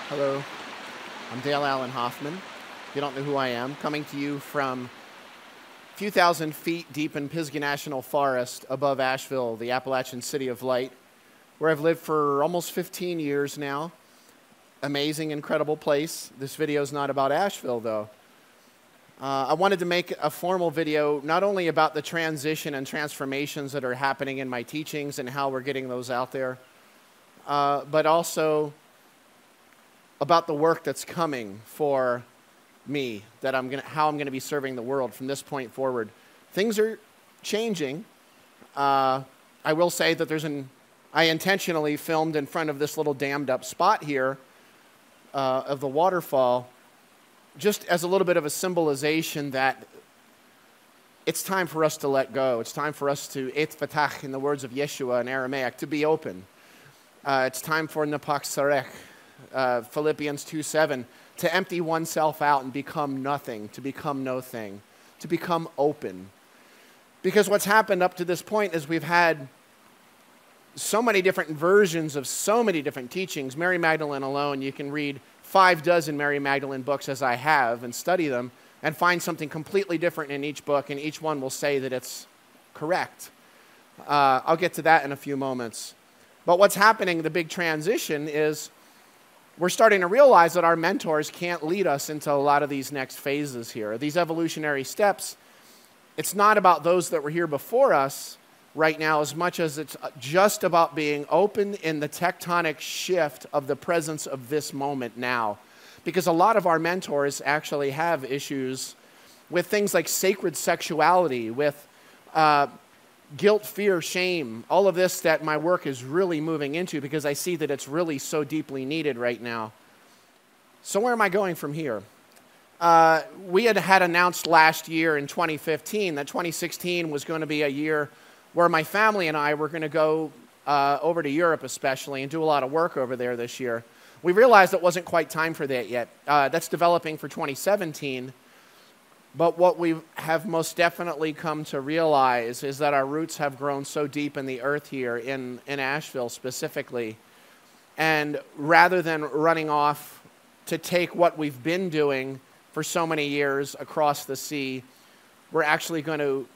Hello, I'm Dale Allen Hoffman. If you don't know who I am, coming to you from a few thousand feet deep in Pisgah National Forest above Asheville, the Appalachian City of Light, where I've lived for almost 15 years now. Amazing, incredible place. This video is not about Asheville, though. I wanted to make a formal video not only about the transition and transformations that are happening in my teachings and how we're getting those out there, but also about the work that's coming for me, that how I'm going to be serving the world from this point forward. Things are changing. I will say that I intentionally filmed in front of this little dammed up spot here of the waterfall, just as a little bit of a symbolization that it's time for us to let go. It's time for us to et fatach, in the words of Yeshua in Aramaic, to be open. It's time for napak sarek, Philippians 2:7, to empty oneself out and become nothing, to become no thing, to become open. Because what's happened up to this point is we've had so many different versions of so many different teachings. Mary Magdalene alone, you can read 6 Mary Magdalene books as I have and study them and find something completely different in each book, and each one will say that it's correct. I'll get to that in a few moments. But what's happening, the big transition, is we're starting to realize that our mentors can't lead us into a lot of these next phases here. These evolutionary steps, it's not about those that were here before us right now as much as it's just about being open in the tectonic shift of the presence of this moment now. Because a lot of our mentors actually have issues with things like sacred sexuality, with guilt, fear, shame, all of this that my work is really moving into because I see that it's really so deeply needed right now. So where am I going from here? We had announced last year in 2015 that 2016 was going to be a year where my family and I were going to go over to Europe especially and do a lot of work over there this year. We realized it wasn't quite time for that yet. That's developing for 2017. But what we have most definitely come to realize is that our roots have grown so deep in the earth here in Asheville specifically. And rather than running off to take what we've been doing for so many years across the sea, we're actually going to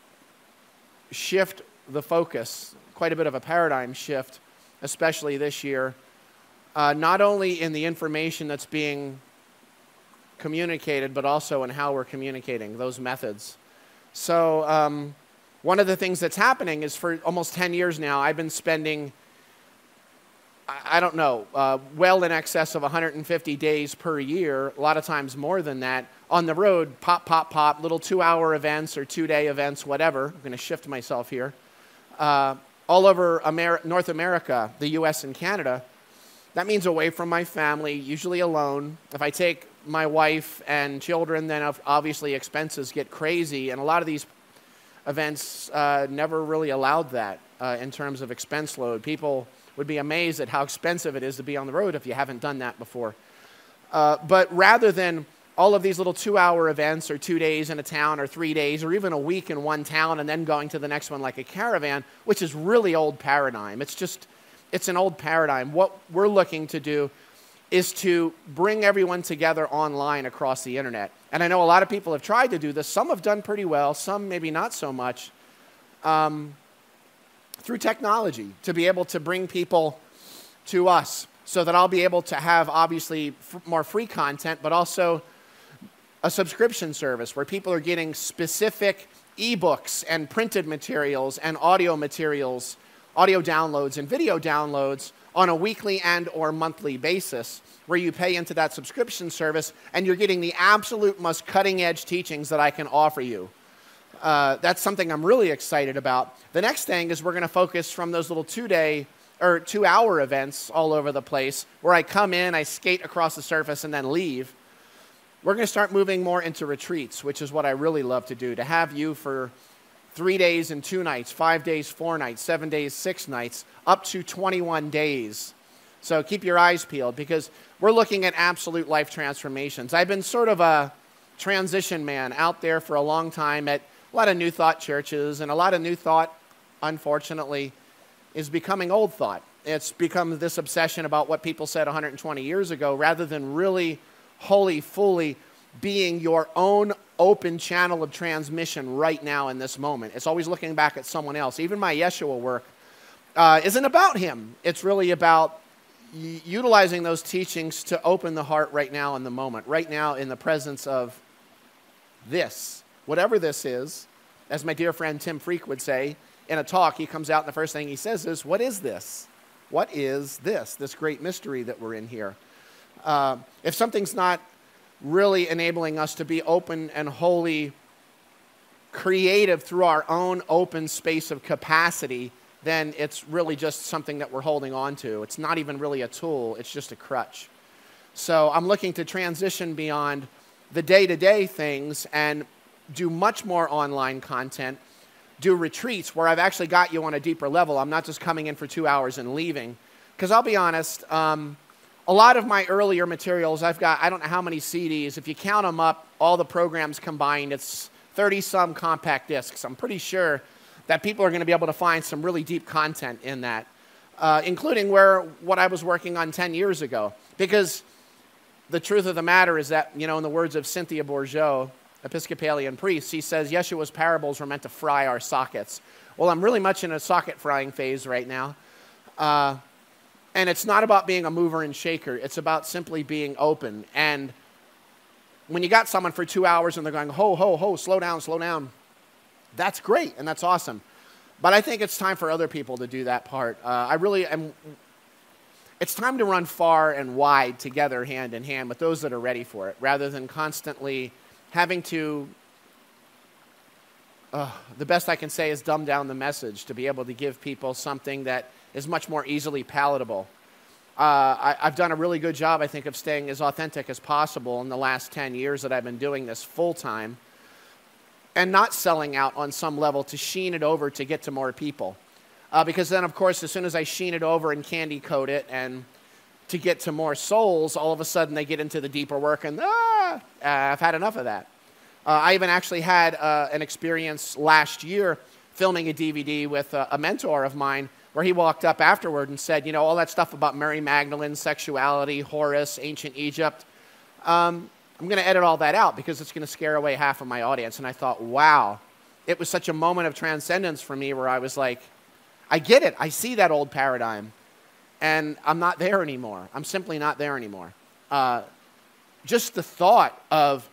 shift the focus, quite a bit of a paradigm shift, especially this year, not only in the information that's being communicated, but also in how we're communicating, those methods. So one of the things that's happening is for almost 10 years now, I've been spending, I don't know, well in excess of 150 days per year, a lot of times more than that, on the road, pop, little 2-hour events or 2-day events, whatever. I'm going to shift myself here. All over North America, the US and Canada. That means away from my family, usually alone. If I take my wife and children, then obviously expenses get crazy, and a lot of these events never really allowed that in terms of expense load. People would be amazed at how expensive it is to be on the road if you haven't done that before. But rather than all of these little 2-hour events or 2 days in a town or 3 days or even a week in one town and then going to the next one like a caravan, which is really old paradigm. It's an old paradigm. What we're looking to do is to bring everyone together online across the internet. And I know a lot of people have tried to do this. Some have done pretty well, some maybe not so much, through technology, to be able to bring people to us so that I'll be able to have obviously more free content, but also a subscription service where people are getting specific ebooks and printed materials and audio materials, audio downloads and video downloads on a weekly and or monthly basis, where you pay into that subscription service and you're getting the absolute most cutting-edge teachings that I can offer you. That's something I'm really excited about. The next thing is we're going to focus from those little 2-hour events all over the place, where I come in, I skate across the surface, and then leave. We're going to start moving more into retreats, which is what I really love to do, to have you for 3 days and 2 nights, 5 days, 4 nights, 7 days, 6 nights, up to 21 days. So keep your eyes peeled, because we're looking at absolute life transformations. I've been sort of a transition man out there for a long time at a lot of New Thought churches, and a lot of New Thought, unfortunately, is becoming old thought. It's become this obsession about what people said 120 years ago rather than really wholly, fully being your own open channel of transmission right now in this moment. It's always looking back at someone else. Even my Yeshua work isn't about him. It's really about utilizing those teachings to open the heart right now in the moment, right now in the presence of this, whatever this is. As my dear friend Tim Freak would say, in a talk, he comes out and the first thing he says is, what is this? What is this great mystery that we're in here? If something's not really enabling us to be open and wholly creative through our own open space of capacity, then it's really just something that we're holding on to. It's not even really a tool, it's just a crutch. So I'm looking to transition beyond the day-to-day things and do much more online content, do retreats where I've actually got you on a deeper level. I'm not just coming in for 2 hours and leaving. Because I'll be honest, a lot of my earlier materials, I've got, I don't know how many CDs. If you count them up, all the programs combined, it's 30-some compact discs. I'm pretty sure that people are going to be able to find some really deep content in that, including what I was working on 10 years ago. Because the truth of the matter is that, you know, in the words of Cynthia Bourgeau, Episcopalian priest, he says, Yeshua's parables were meant to fry our sockets. Well, I'm really much in a socket frying phase right now. And it's not about being a mover and shaker. It's about simply being open. And when you got someone for 2 hours and they're going, ho, ho, ho, slow down, that's great and that's awesome. But I think it's time for other people to do that part. I really am. It's time to run far and wide together, hand in hand, with those that are ready for it, rather than constantly having to, the best I can say is dumb down the message to be able to give people something that is much more easily palatable. I've done a really good job, I think, of staying as authentic as possible in the last 10 years that I've been doing this full time, and not selling out on some level to sheen it over to get to more people. Because then, of course, as soon as I sheen it over and candy coat it and to get to more souls, all of a sudden they get into the deeper work and, I've had enough of that. I even actually had an experience last year filming a DVD with a mentor of mine where he walked up afterward and said, you know, all that stuff about Mary Magdalene, sexuality, Horus, ancient Egypt, I'm going to edit all that out because it's going to scare away half of my audience. And I thought, wow, it was such a moment of transcendence for me where I was like, I get it. I see that old paradigm. And I'm not there anymore. I'm simply not there anymore. Just the thought of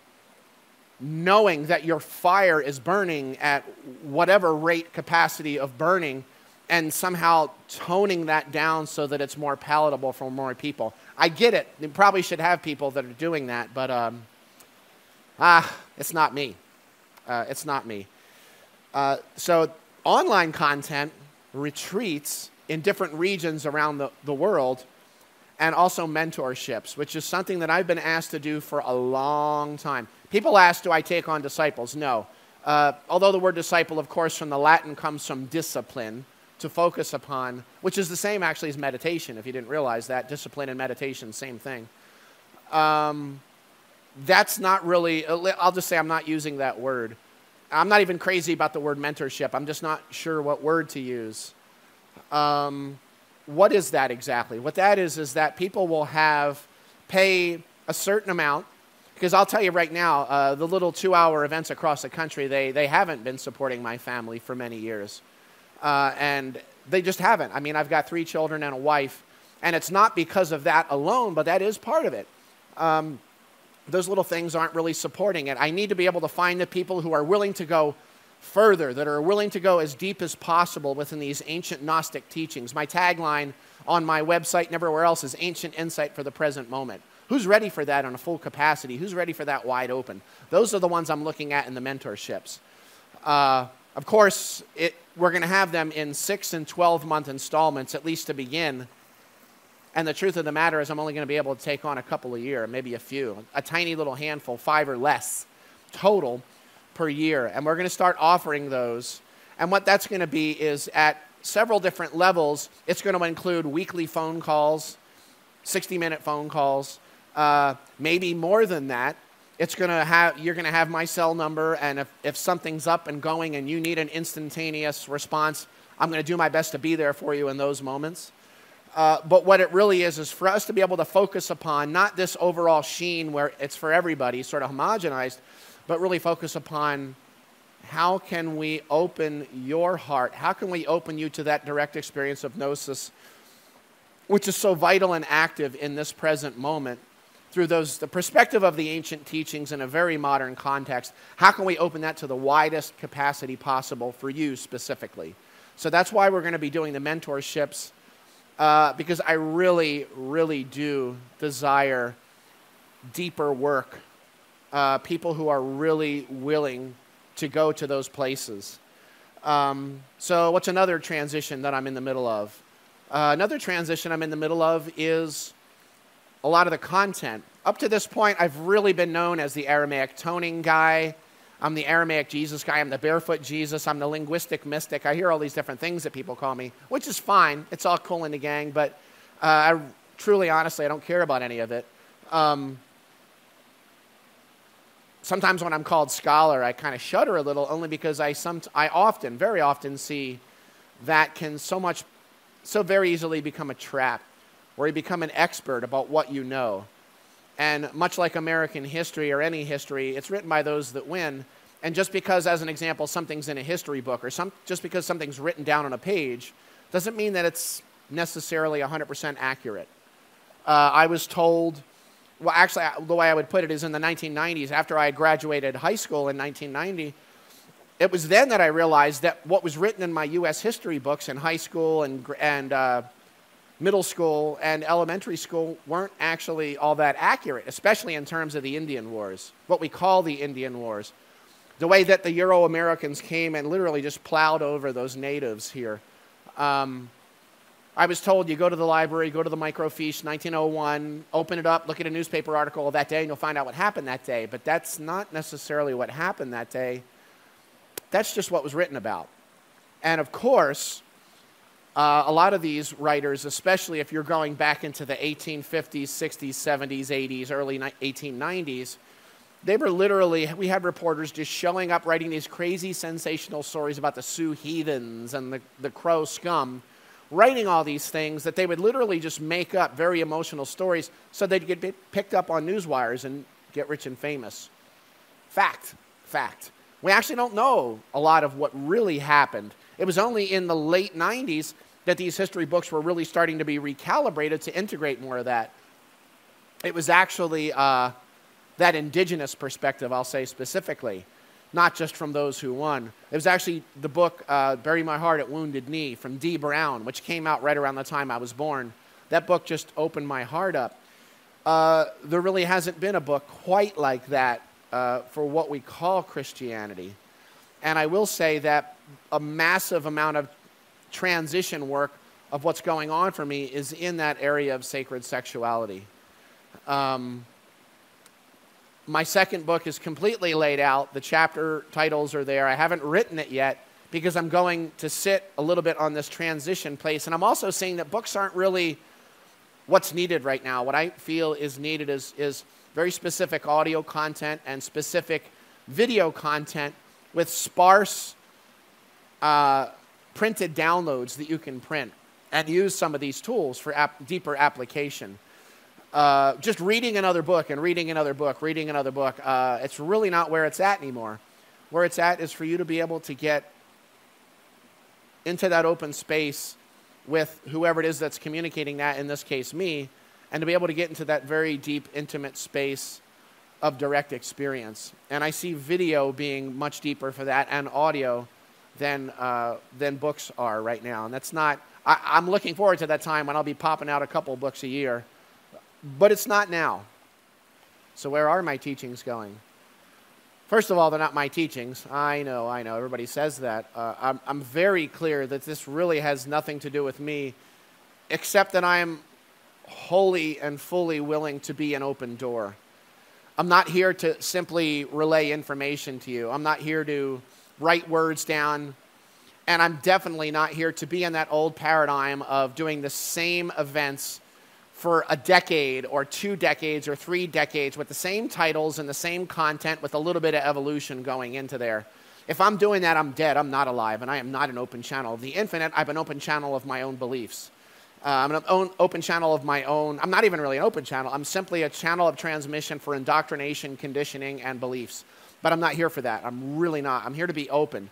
knowing that your fire is burning at whatever rate capacity of burning and somehow toning that down so that it's more palatable for more people. I get it. You probably should have people that are doing that, but it's not me. It's not me. So online content, retreats in different regions around the world, and also mentorships, which is something that I've been asked to do for a long time. People ask, do I take on disciples? No. Although the word disciple, of course, from the Latin comes from discipline, to focus upon, which is the same actually as meditation, if you didn't realize that. Discipline and meditation, same thing. That's not really, I'll just say I'm not using that word. I'm not even crazy about the word mentorship. I'm just not sure what word to use. What is that exactly? What that is that people will pay a certain amount, because I'll tell you right now, the little 2-hour events across the country, they haven't been supporting my family for many years. And they just haven't. I mean, I've got 3 children and a wife, and it's not because of that alone, but that is part of it. Those little things aren't really supporting it. I need to be able to find the people who are willing to go further, that are willing to go as deep as possible within these ancient Gnostic teachings. My tagline on my website and everywhere else is ancient insight for the present moment. Who's ready for that on a full capacity? Who's ready for that wide open? Those are the ones I'm looking at in the mentorships. Of course, we're going to have them in 6 and 12-month installments, at least to begin. And the truth of the matter is I'm only going to be able to take on a couple a year, maybe a few, a tiny little handful, 5 or less total per year. And we're going to start offering those. And what that's going to be is at several different levels. It's going to include weekly phone calls, 60-minute phone calls, maybe more than that. You're going to have my cell number, and if something's up and going and you need an instantaneous response, I'm going to do my best to be there for you in those moments. But what it really is for us to be able to focus upon not this overall sheen where it's for everybody, sort of homogenized, but really focus upon how can we open your heart? How can we open you to that direct experience of gnosis, which is so vital and active in this present moment, through the perspective of the ancient teachings in a very modern context? How can we open that to the widest capacity possible for you specifically? So that's why we're going to be doing the mentorships, because I really, really do desire deeper work, people who are really willing to go to those places. So what's another transition that I'm in the middle of? Another transition I'm in the middle of is a lot of the content. Up to this point, I've really been known as the Aramaic toning guy. I'm the Aramaic Jesus guy. I'm the barefoot Jesus. I'm the linguistic mystic. I hear all these different things that people call me, which is fine. It's all cool in the gang, but I truly, honestly, I don't care about any of it. Sometimes when I'm called scholar, I kind of shudder a little, only because I often, very often see that can so very easily become a trap, where you become an expert about what you know. And much like American history or any history, it's written by those that win. And just because, as an example, something's in a history book, or just because something's written down on a page, doesn't mean that it's necessarily 100% accurate. I was told, well, actually, the way I would put it is in the 1990s, after I graduated high school in 1990, it was then that I realized that what was written in my U.S. history books in high school and middle school and elementary school weren't actually all that accurate, especially in terms of the Indian Wars, what we call the Indian Wars. The way that the Euro-Americans came and literally just plowed over those natives here. I was told, you go to the library, go to the microfiche, 1901, open it up, look at a newspaper article of that day, and you'll find out what happened that day. But that's not necessarily what happened that day. That's just what was written about. And of course, a lot of these writers, especially if you're going back into the 1850s, 60s, 70s, 80s, early 1890s, they were literally, we had reporters just showing up writing these crazy sensational stories about the Sioux heathens and the Crow scum, writing all these things that they would literally just make up very emotional stories so they'd get picked up on news wires and get rich and famous. Fact. We actually don't know a lot of what really happened. It was only in the late 90s that these history books were really starting to be recalibrated to integrate more of that. It was actually that indigenous perspective, I'll say specifically, not just from those who won. It was actually the book, Bury My Heart at Wounded Knee, from D. Brown, which came out right around the time I was born. That book just opened my heart up. There really hasn't been a book quite like that for what we call Christianity. And I will say that a massive amount of transition work of what's going on for me is in that area of sacred sexuality. My second book is completely laid out. The chapter titles are there. I haven't written it yet because I'm going to sit a little bit on this transition place. And I'm also saying that books aren't really what's needed right now. What I feel is needed is very specific audio content and specific video content with sparse printed downloads that you can print and use some of these tools for deeper application. Just reading another book and reading another book, it's really not where it's at anymore. Where it's at is for you to be able to get into that open space with whoever it is that's communicating that, in this case me, and to be able to get into that very deep, intimate space of direct experience. And I see video being much deeper for that, and audio than books are right now. And that's not, I'm looking forward to that time when I'll be popping out a couple books a year. But it's not now. So where are my teachings going? First of all, they're not my teachings. I know. Everybody says that. I'm very clear that this really has nothing to do with me, except that I am wholly and fully willing to be an open door. I'm not here to simply relay information to you. I'm not here to write words down. And I'm definitely not here to be in that old paradigm of doing the same events for a decade or 2 decades or 3 decades with the same titles and the same content with a little bit of evolution going into there. If I'm doing that, I'm dead. I'm not alive, and I am not an open channel of the infinite. I'm an open channel of my own beliefs. I'm an open channel of my own. I'm not even really an open channel. I'm simply a channel of transmission for indoctrination, conditioning, and beliefs. But I'm not here for that. I'm really not. I'm here to be open.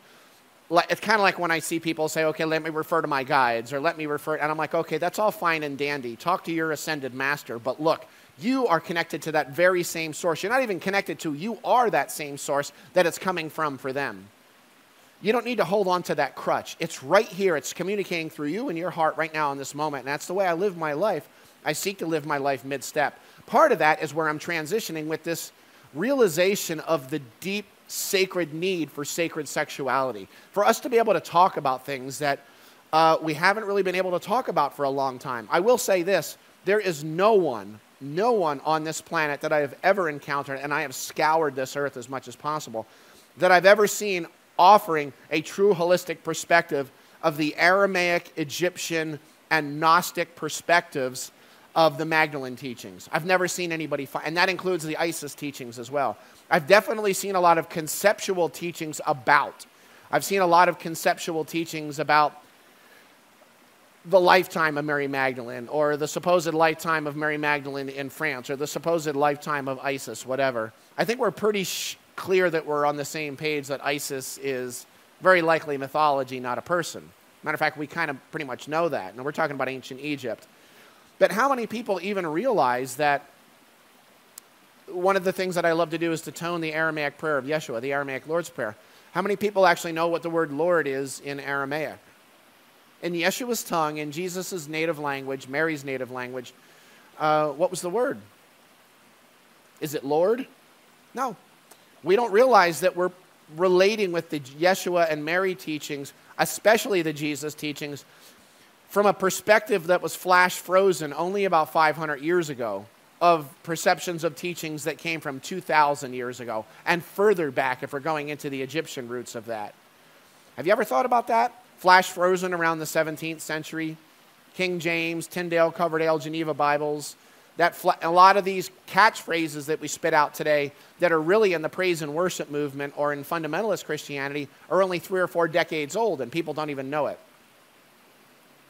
It's kind of like when I see people say, okay, let me refer to my guides, or let me refer, and I'm like, okay, that's all fine and dandy. Talk to your ascended master, but look, you are connected to that very same source. You're not even connected to, you are that same source that it's coming from for them. You don't need to hold on to that crutch. It's right here. It's communicating through you and your heart right now in this moment. And that's the way I live my life. I seek to live my life mid-step. Part of that is where I'm transitioning with this realization of the deep sacred need for sacred sexuality. For us to be able to talk about things that we haven't really been able to talk about for a long time. I will say this, there is no one on this planet that I have ever encountered, and I have scoured this earth as much as possible, that I've ever seen offering a true holistic perspective of the Aramaic, Egyptian, and Gnostic perspectives of the Magdalene teachings. I've never seen anybody, and that includes the Isis teachings as well. I've definitely seen a lot of conceptual teachings about. I've seen a lot of conceptual teachings about the lifetime of Mary Magdalene, or the supposed lifetime of Mary Magdalene in France, or the supposed lifetime of Isis, whatever. I think we're pretty clear that we're on the same page that Isis is very likely mythology, not a person. Matter of fact, we kind of pretty much know that. And we're talking about ancient Egypt. But how many people even realize that one of the things that I love to do is to tone the Aramaic prayer of Yeshua, the Aramaic Lord's Prayer. How many people actually know what the word Lord is in Aramaic? In Yeshua's tongue, in Jesus' native language, Mary's native language, what was the word? Is it Lord? No. We don't realize that we're relating with the Yeshua and Mary teachings, especially the Jesus teachings, from a perspective that was flash frozen only about 500 years ago, of perceptions of teachings that came from 2,000 years ago, and further back if we're going into the Egyptian roots of that. Have you ever thought about that? Flash frozen around the 17th century, King James, Tyndale, Coverdale, Geneva Bibles, a lot of these catchphrases that we spit out today that are really in the praise and worship movement or in fundamentalist Christianity are only 3 or 4 decades old, and people don't even know it.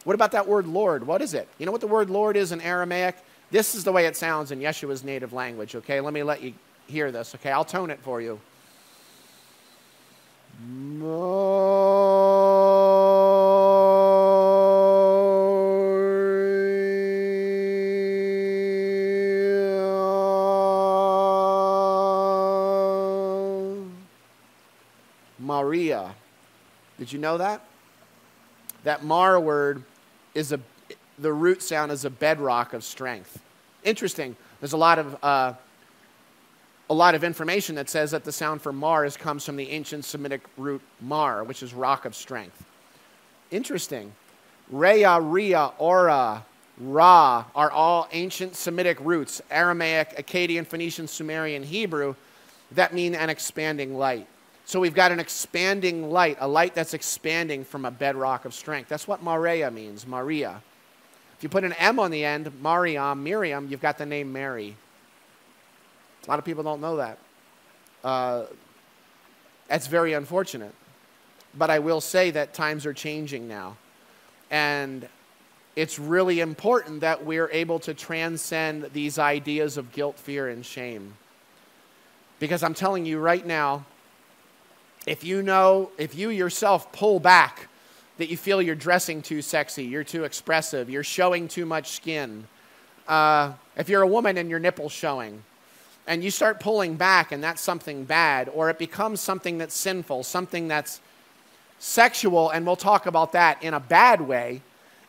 What about that word Lord? What is it? You know what the word Lord is in Aramaic? This is the way it sounds in Yeshua's native language, okay? Let me let you hear this, okay? I'll tone it for you. Maria. Did you know that? That Mar word is the root sound is a bedrock of strength. Interesting. There's a lot of information that says that the sound for Mar comes from the ancient Semitic root Mar, which is rock of strength. Interesting. Rhea, Ria, Ora, Ra are all ancient Semitic roots, Aramaic, Akkadian, Phoenician, Sumerian, Hebrew, that mean an expanding light. So we've got an expanding light, a light that's expanding from a bedrock of strength. That's what Maria means, Maria. If you put an M on the end, Miriam, you've got the name Mary. A lot of people don't know that. That's very unfortunate. But I will say that times are changing now. And it's really important that we're able to transcend these ideas of guilt, fear, and shame. Because I'm telling you right now, if you yourself pull back that you feel you're dressing too sexy, you're too expressive, you're showing too much skin, if you're a woman and your nipple's showing, and you start pulling back and that's something bad, or it becomes something that's sinful, something that's sexual, and we'll talk about that in a bad way,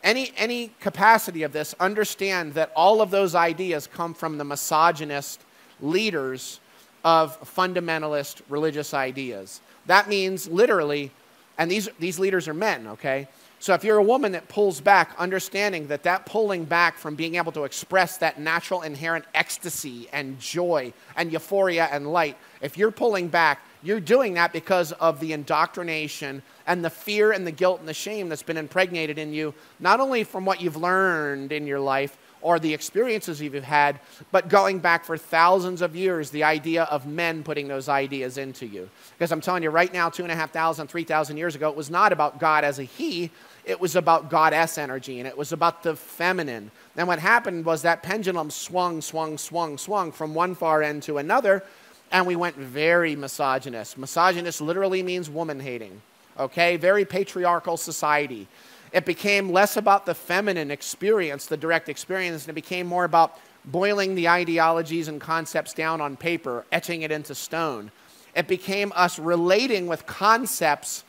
any capacity of this, understand that all of those ideas come from the misogynist leaders of fundamentalist religious ideas. That means literally, and these leaders are men, okay? So if you're a woman that pulls back, understanding that that pulling back from being able to express that natural inherent ecstasy and joy and euphoria and light, if you're pulling back, you're doing that because of the indoctrination and the fear and the guilt and the shame that's been impregnated in you, not only from what you've learned in your life or the experiences you've had, but going back for thousands of years, the idea of men putting those ideas into you. Because I'm telling you right now, 2,500, 3,000 years ago, it was not about God as a he, it was about goddess energy, and it was about the feminine. And what happened was that pendulum swung from one far end to another, and we went very misogynist. Misogynist literally means woman-hating, okay? Very patriarchal society. It became less about the feminine experience, the direct experience, and it became more about boiling the ideologies and concepts down on paper, etching it into stone. It became us relating with concepts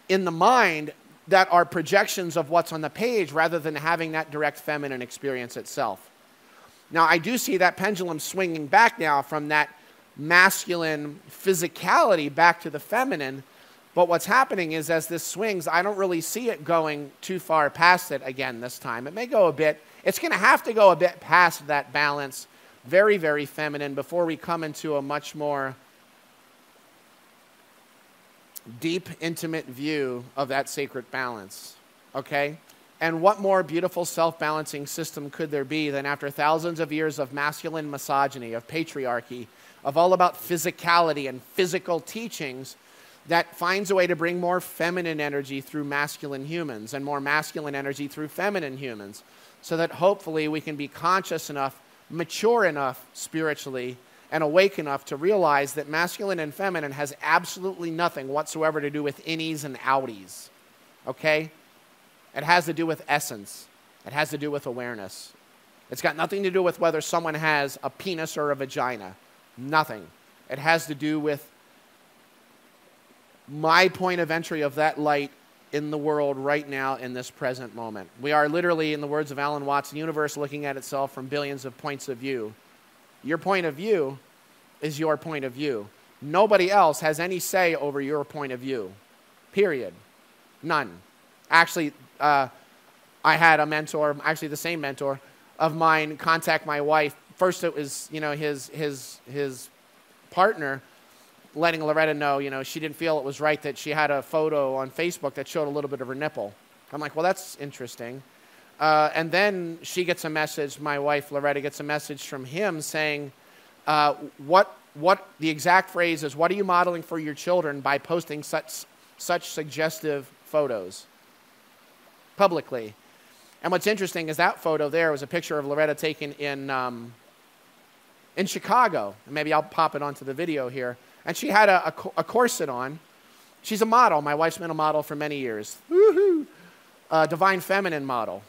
in the mind that are projections of what's on the page rather than having that direct feminine experience itself. Now, I do see that pendulum swinging back now from that masculine physicality back to the feminine. But what's happening is as this swings, I don't really see it going too far past it again this time. It may go a bit. It's going to have to go a bit past that balance, very, very feminine, before we come into a much more deep, intimate view of that sacred balance, okay? And what more beautiful self-balancing system could there be than after thousands of years of masculine misogyny, of patriarchy, of all about physicality and physical teachings, that finds a way to bring more feminine energy through masculine humans and more masculine energy through feminine humans, so that hopefully we can be conscious enough, mature enough spiritually, and awake enough to realize that masculine and feminine has absolutely nothing whatsoever to do with innies and outies, okay? It has to do with essence. It has to do with awareness. It's got nothing to do with whether someone has a penis or a vagina. Nothing. It has to do with my point of entry of that light in the world right now in this present moment. We are literally, in the words of Alan Watts, the universe looking at itself from billions of points of view. Your point of view is your point of view. Nobody else has any say over your point of view. Period. None. Actually, I had a mentor, actually the same mentor of mine, contact my wife. First it was, his partner letting Loretta know, she didn't feel it was right that she had a photo on Facebook that showed a little bit of her nipple. I'm like, well, that's interesting. And then she gets a message, my wife Loretta gets a message from him saying, what the exact phrase is, what are you modeling for your children by posting such suggestive photos publicly? And what's interesting is that photo there was a picture of Loretta taken in Chicago. And maybe I'll pop it onto the video here. And she had a corset on. She's a model. My wife's been a model for many years. Woohoo! Divine feminine model.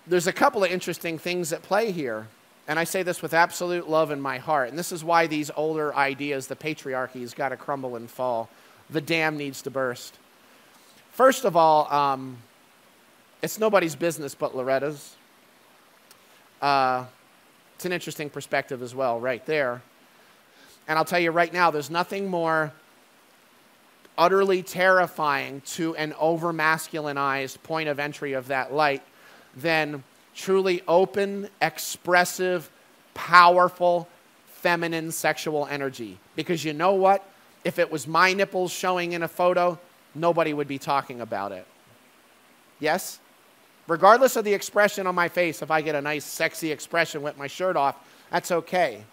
There's a couple of interesting things at play here. And I say this with absolute love in my heart. And this is why these older ideas, the patriarchy, has got to crumble and fall. The dam needs to burst. First of all, it's nobody's business but Loretta's. It's an interesting perspective as well, right there. And I'll tell you right now, there's nothing more utterly terrifying to an over-masculinized point of entry of that light than truly open, expressive, powerful, feminine sexual energy. Because you know what? If it was my nipples showing in a photo, nobody would be talking about it. Yes? Regardless of the expression on my face, if I get a nice, sexy expression with my shirt off, that's okay.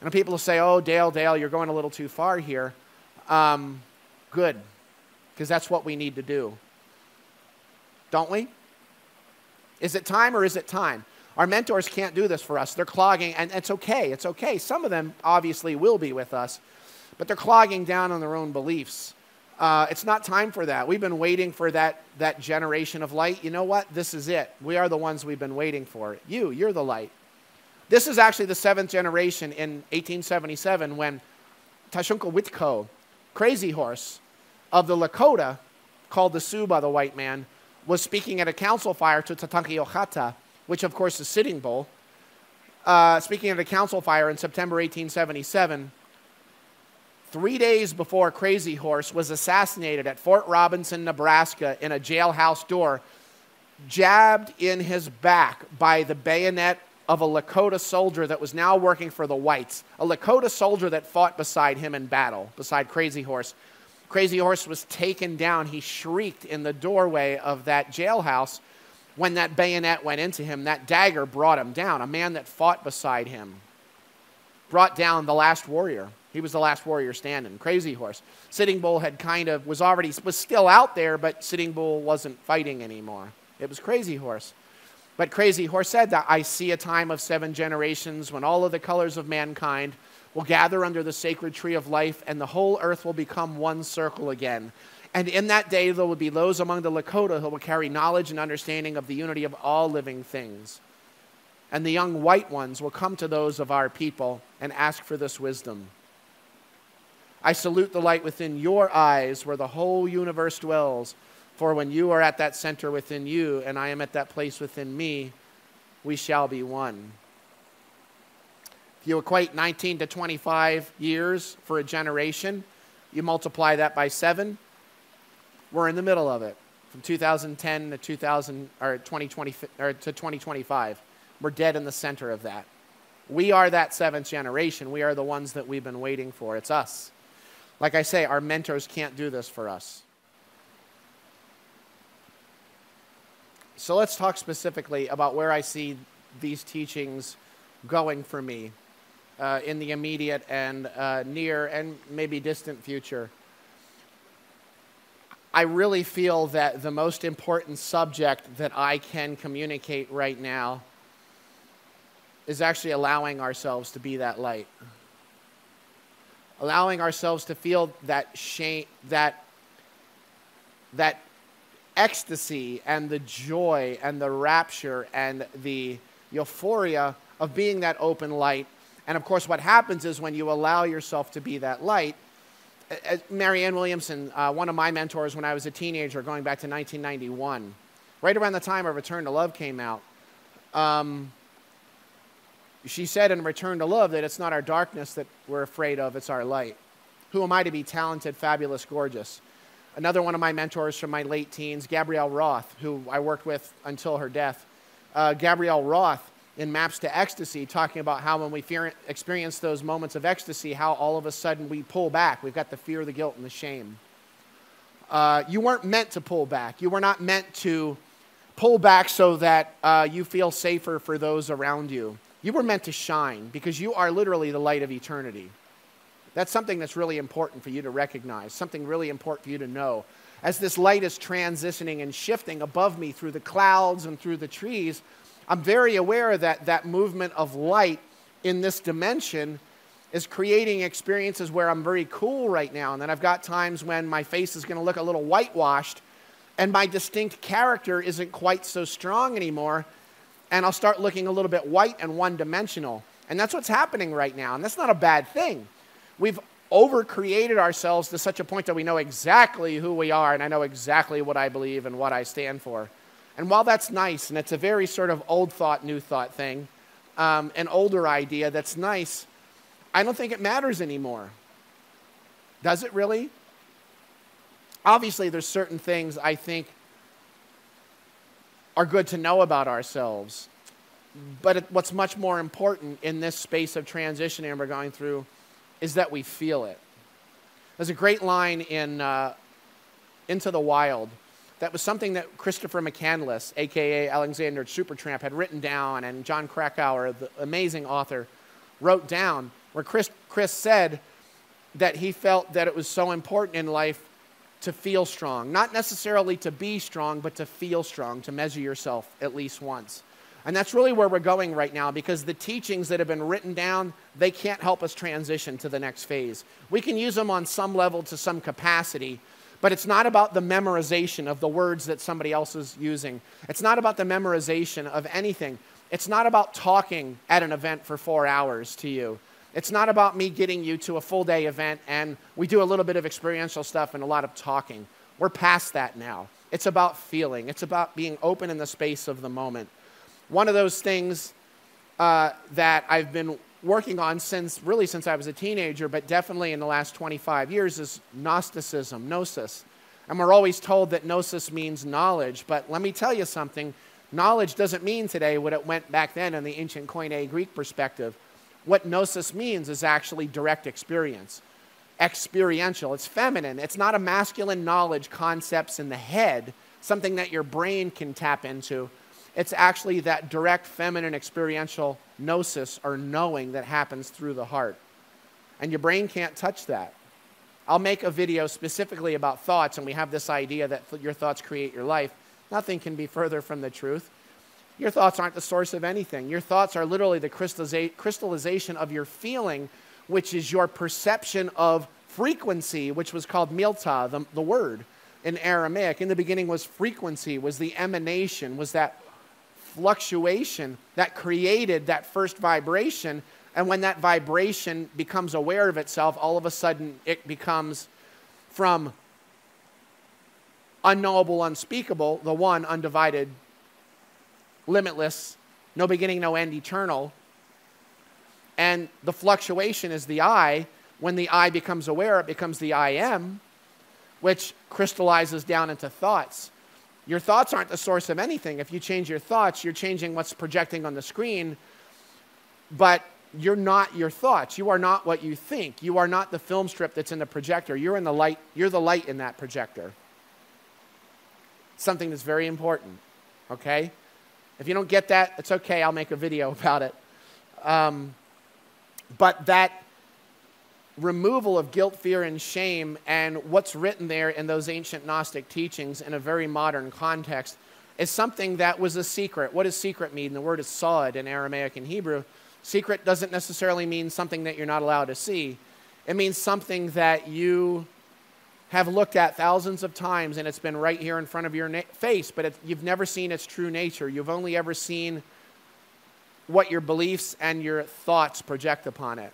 And people will say, oh, Dale, you're going a little too far here. Good, because that's what we need to do. Don't we? Is it time or is it time? Our mentors can't do this for us. They're clogging, and it's okay. It's okay. Some of them obviously will be with us, but they're clogging down on their own beliefs. It's not time for that. We've been waiting for that generation of light. You know what? This is it. We are the ones we've been waiting for. You're the light. This is actually the 7th generation in 1877 when Tashunka Witko, Crazy Horse of the Lakota, called the Sioux by the white man, was speaking at a council fire to Tatanka Yohata, which of course is Sitting Bull. Speaking at a council fire in September 1877, 3 days before Crazy Horse was assassinated at Fort Robinson, Nebraska, in a jailhouse door, jabbed in his back by the bayonet of a Lakota soldier that was now working for the whites. A Lakota soldier that fought beside him in battle, beside Crazy Horse. Crazy Horse was taken down. He shrieked in the doorway of that jailhouse when that bayonet went into him, that dagger brought him down. A man that fought beside him brought down the last warrior. He was the last warrior standing. Crazy Horse. Sitting Bull had was still out there, but Sitting Bull wasn't fighting anymore. It was Crazy Horse. But Crazy Horse said that I see a time of 7 generations when all of the colors of mankind will gather under the sacred tree of life, and the whole earth will become one circle again. And in that day there will be those among the Lakota who will carry knowledge and understanding of the unity of all living things. And the young white ones will come to those of our people and ask for this wisdom. I salute the light within your eyes where the whole universe dwells. For when you are at that center within you, and I am at that place within me, we shall be one. If you equate 19 to 25 years for a generation, you multiply that by 7, we're in the middle of it. From 2010 to 2025. We're dead in the center of that. We are that 7th generation. We are the ones that we've been waiting for. It's us. Like I say, our mentors can't do this for us. So let's talk specifically about where I see these teachings going for me in the immediate and near and maybe distant future. I really feel that the most important subject that I can communicate right now is actually allowing ourselves to be that light. Allowing ourselves to feel that shame, that ecstasy and the joy and the rapture and the euphoria of being that open light. And of course, what happens is when you allow yourself to be that light, Marianne Williamson, one of my mentors when I was a teenager, going back to 1991, right around the time of Return to Love came out, she said in Return to Love that it's not our darkness that we're afraid of, it's our light. Who am I to be talented, fabulous, gorgeous? Another one of my mentors from my late teens, Gabrielle Roth, who I worked with until her death. Gabrielle Roth, in Maps to Ecstasy, talking about how when we experience those moments of ecstasy, how all of a sudden we pull back. We've got the fear, the guilt, and the shame. You weren't meant to pull back. You were not meant to pull back so that you feel safer for those around you. You were meant to shine because you are literally the light of eternity. That's something that's really important for you to recognize, something really important for you to know. As this light is transitioning and shifting above me through the clouds and through the trees, I'm very aware that that movement of light in this dimension is creating experiences where I'm very cool right now. And then I've got times when my face is going to look a little whitewashed and my distinct character isn't quite so strong anymore. And I'll start looking a little bit white and one-dimensional. And that's what's happening right now. And that's not a bad thing. We've over-created ourselves to such a point that we know exactly who we are, and I know exactly what I believe and what I stand for. And while that's nice, and it's a very sort of old thought, new thought thing, an older idea that's nice, I don't think it matters anymore. Does it really? Obviously, there's certain things I think are good to know about ourselves. But what's much more important in this space of transition and we're going through is that we feel it. There's a great line in Into the Wild that was something that Christopher McCandless, a.k.a. Alexander Supertramp, had written down, and John Krakauer, the amazing author, wrote down, where Chris said that he felt that it was so important in life to feel strong. Not necessarily to be strong, but to feel strong, to measure yourself at least once. And that's really where we're going right now, because the teachings that have been written down, they can't help us transition to the next phase. We can use them on some level to some capacity, but it's not about the memorization of the words that somebody else is using. It's not about the memorization of anything. It's not about talking at an event for 4 hours to you. It's not about me getting you to a full-day event and we do a little bit of experiential stuff and a lot of talking. We're past that now. It's about feeling. It's about being open in the space of the moment. One of those things that I've been working on since I was a teenager, but definitely in the last 25 years, is Gnosticism, gnosis. And we're always told that gnosis means knowledge, but let me tell you something. Knowledge doesn't mean today what it went back then in the ancient Koine Greek perspective. What gnosis means is actually direct experience. Experiential. It's feminine. It's not a masculine knowledge, concepts in the head, something that your brain can tap into. It's actually that direct feminine experiential gnosis or knowing that happens through the heart. And your brain can't touch that. I'll make a video specifically about thoughts, and we have this idea that your thoughts create your life. Nothing can be further from the truth. Your thoughts aren't the source of anything. Your thoughts are literally the crystallization of your feeling, which is your perception of frequency, which was called milta, the word in Aramaic. In the beginning was frequency, was the emanation, was that fluctuation that created that first vibration. And when that vibration becomes aware of itself, all of a sudden it becomes from unknowable, unspeakable, the one, undivided, limitless, no beginning, no end, eternal. And the fluctuation is the I. When the I becomes aware, it becomes the I am, which crystallizes down into thoughts. Your thoughts aren't the source of anything. If you change your thoughts, you're changing what's projecting on the screen, but you're not your thoughts. You are not what you think. You are not the film strip that's in the projector. You're in the light. You're the light in that projector. Something that's very important, okay? If you don't get that, it's okay. I'll make a video about it. But that removal of guilt, fear, and shame, and what's written there in those ancient Gnostic teachings in a very modern context is something that was a secret. What does secret mean? The word is sod in Aramaic and Hebrew. Secret doesn't necessarily mean something that you're not allowed to see. It means something that you have looked at thousands of times and it's been right here in front of your face, but you've never seen its true nature. You've only ever seen what your beliefs and your thoughts project upon it.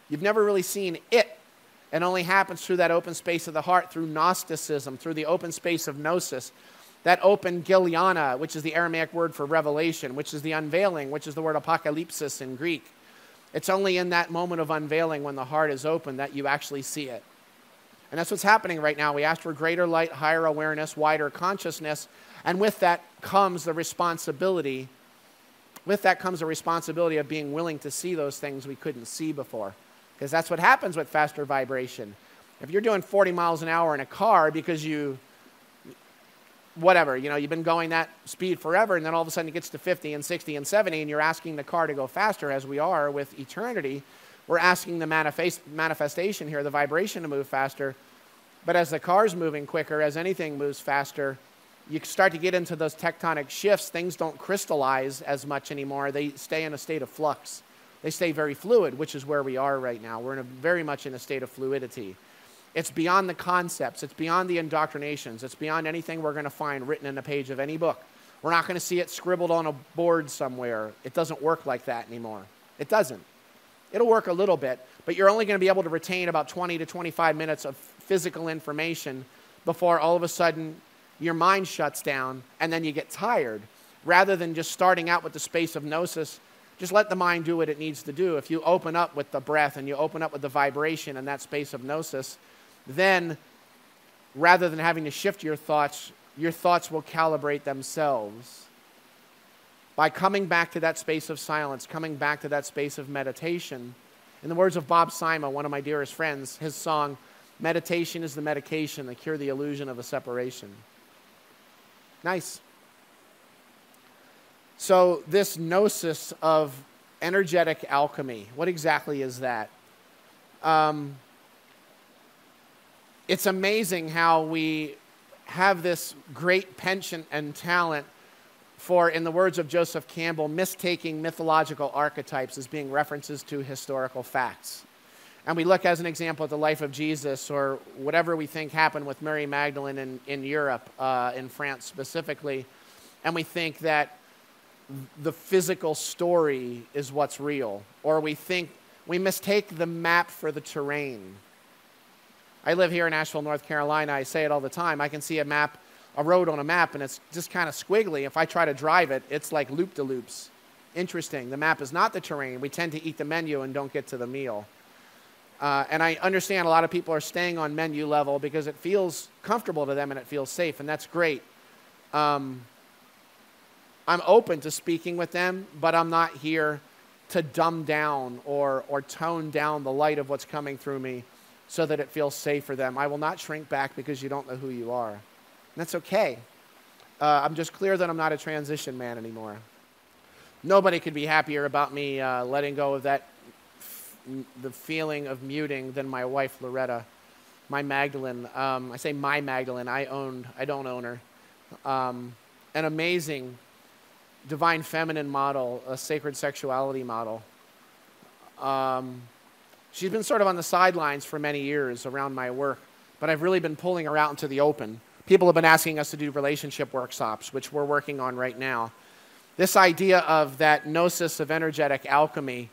You've never really seen it. It only happens through that open space of the heart, through Gnosticism, through the open space of gnosis. That open Giliana, which is the Aramaic word for revelation, which is the unveiling, which is the word apocalypsis in Greek. It's only in that moment of unveiling when the heart is open that you actually see it. And that's what's happening right now. We ask for greater light, higher awareness, wider consciousness, and with that comes the responsibility. With that comes the responsibility of being willing to see those things we couldn't see before. Because that's what happens with faster vibration. If you're doing 40 miles an hour in a car because you've been going that speed forever, and then all of a sudden it gets to 50 and 60 and 70, and you're asking the car to go faster, as we are with eternity. We're asking the manifestation here, the vibration, to move faster. But as the car's moving quicker, as anything moves faster, you start to get into those tectonic shifts. Things don't crystallize as much anymore. They stay in a state of flux. They stay very fluid, which is where we are right now. We're very much in a state of fluidity. It's beyond the concepts. It's beyond the indoctrinations. It's beyond anything we're going to find written in a page of any book. We're not going to see it scribbled on a board somewhere. It doesn't work like that anymore. It doesn't. It'll work a little bit, but you're only going to be able to retain about 20 to 25 minutes of physical information before all of a sudden your mind shuts down and then you get tired. Rather than just starting out with the space of gnosis, just let the mind do what it needs to do. If you open up with the breath and you open up with the vibration in that space of gnosis, then rather than having to shift your thoughts will calibrate themselves. By coming back to that space of silence, coming back to that space of meditation. In the words of Bob Sima, one of my dearest friends, his song, "Meditation is the medication that cure the illusion of a separation." Nice. So this gnosis of energetic alchemy, what exactly is that? It's amazing how we have this great penchant and talent for, in the words of Joseph Campbell, mistaking mythological archetypes as being references to historical facts. And we look as an example at the life of Jesus, or whatever we think happened with Mary Magdalene in Europe, in France specifically, and we think that the physical story is what's real, or we mistake the map for the terrain. I live here in Asheville, North Carolina. I say it all the time. I can see a road on a map, and it's just kind of squiggly. If I try to drive it, it's like loop-de-loops. Interesting. The map is not the terrain. We tend to eat the menu and don't get to the meal. And I understand a lot of people are staying on menu level because it feels comfortable to them and it feels safe, and that's great. I'm open to speaking with them, but I'm not here to dumb down or tone down the light of what's coming through me so that it feels safe for them. I will not shrink back because you don't know who you are. And that's okay. I'm just clear that I'm not a transition man anymore. Nobody could be happier about me letting go of that, the feeling of muting than my wife, Loretta, my Magdalene. I say my Magdalene. I don't own her. An amazing divine feminine model, a sacred sexuality model. She's been sort of on the sidelines for many years around my work, but I've really been pulling her out into the open. People have been asking us to do relationship workshops, which we're working on right now. This idea of that gnosis of energetic alchemy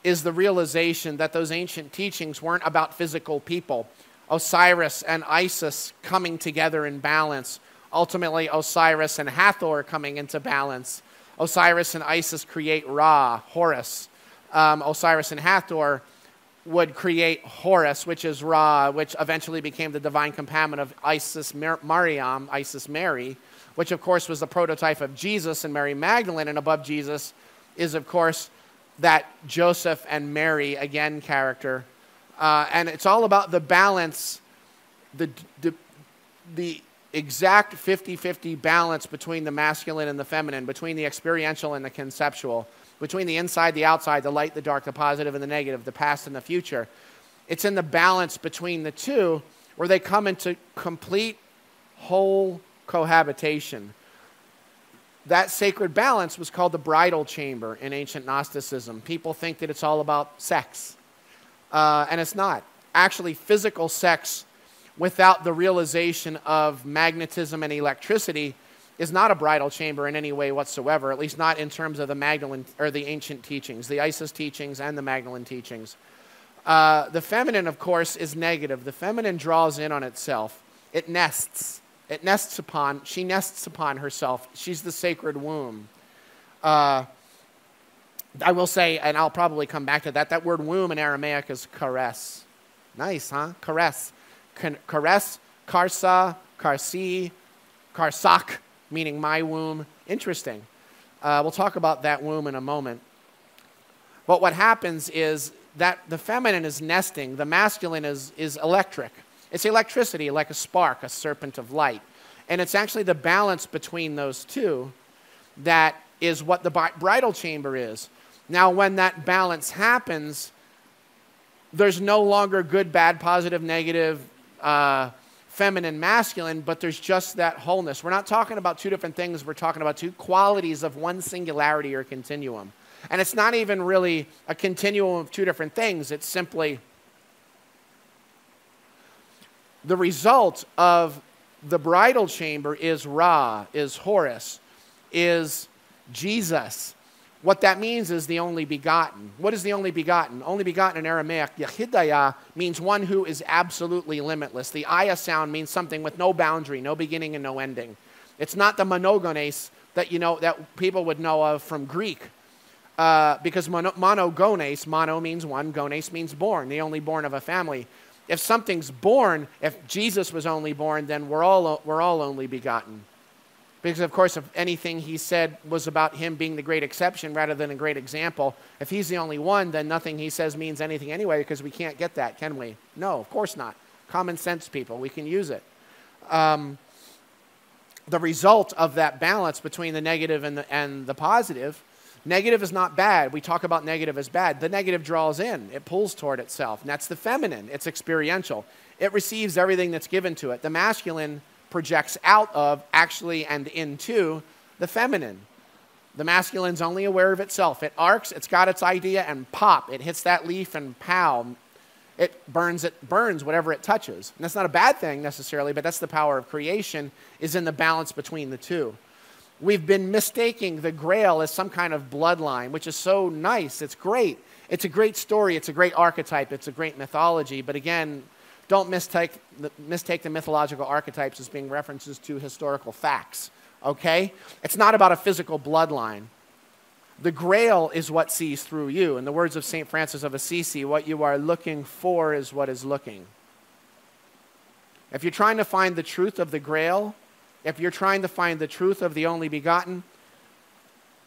is the realization that those ancient teachings weren't about physical people. Osiris and Isis coming together in balance. Ultimately, Osiris and Hathor coming into balance. Osiris and Isis create Ra, Horus. Osiris and Hathor would create Horus, which is Ra, which eventually became the divine companion of Isis Mariam, Isis Mary, which of course was the prototype of Jesus and Mary Magdalene, and above Jesus is of course that Joseph and Mary, again, character. And it's all about the balance, the exact 50-50 balance between the masculine and the feminine, between the experiential and the conceptual, between the inside, the outside, the light, the dark, the positive and the negative, the past and the future. It's in the balance between the two where they come into complete, whole cohabitation. That sacred balance was called the bridal chamber in ancient Gnosticism. People think that it's all about sex, and it's not. Actually, physical sex without the realization of magnetism and electricity is not a bridal chamber in any way whatsoever, at least not in terms of the Magdalene or the ancient teachings, the Isis teachings and the Magdalene teachings. The feminine, of course, is negative. The feminine draws in on itself. It nests. She nests upon herself. She's the sacred womb. I will say, and I'll probably come back to that, that word womb in Aramaic is kares. Nice, huh? Kares. Kares, karsa, karsi, karsak, meaning my womb. Interesting. We'll talk about that womb in a moment. But what happens is that the feminine is nesting. The masculine is electric. It's electricity, like a spark, a serpent of light. And it's actually the balance between those two that is what the bridal chamber is. Now, when that balance happens, there's no longer good, bad, positive, negative, feminine, masculine, but there's just that wholeness. We're not talking about two different things. We're talking about two qualities of one singularity or continuum. And it's not even really a continuum of two different things. It's simply the result of the bridal chamber is Ra, is Horus, is Jesus. What that means is the only begotten. What is the only begotten? Only begotten in Aramaic, Yehidaya, means one who is absolutely limitless. The Aya sound means something with no boundary, no beginning and no ending. It's not the monogenes that that people would know of from Greek. Because monogenes, mono means one, gones means born, the only born of a family. If something's born, if Jesus was only born, then we're all only begotten. Because, of course, if anything he said was about him being the great exception rather than a great example, if he's the only one, then nothing he says means anything anyway, because we can't get that, can we? No, of course not. Common sense, people. We can use it. The result of that balance between the negative and the positive, negative is not bad. We talk about negative as bad. The negative draws in. It pulls toward itself. And that's the feminine. It's experiential. It receives everything that's given to it. The masculine projects out of, actually, and into the feminine. The masculine's only aware of itself. It arcs, it's got its idea, and pop, it hits that leaf and pow. It burns whatever it touches. And that's not a bad thing necessarily, but that's the power of creation, is in the balance between the two. We've been mistaking the Grail as some kind of bloodline, which is so nice. It's great. It's a great story. It's a great archetype. It's a great mythology. But again, don't mistake the mythological archetypes as being references to historical facts, okay? It's not about a physical bloodline. The Grail is what sees through you. In the words of St. Francis of Assisi, what you are looking for is what is looking. If you're trying to find the truth of the Grail, if you're trying to find the truth of the only begotten,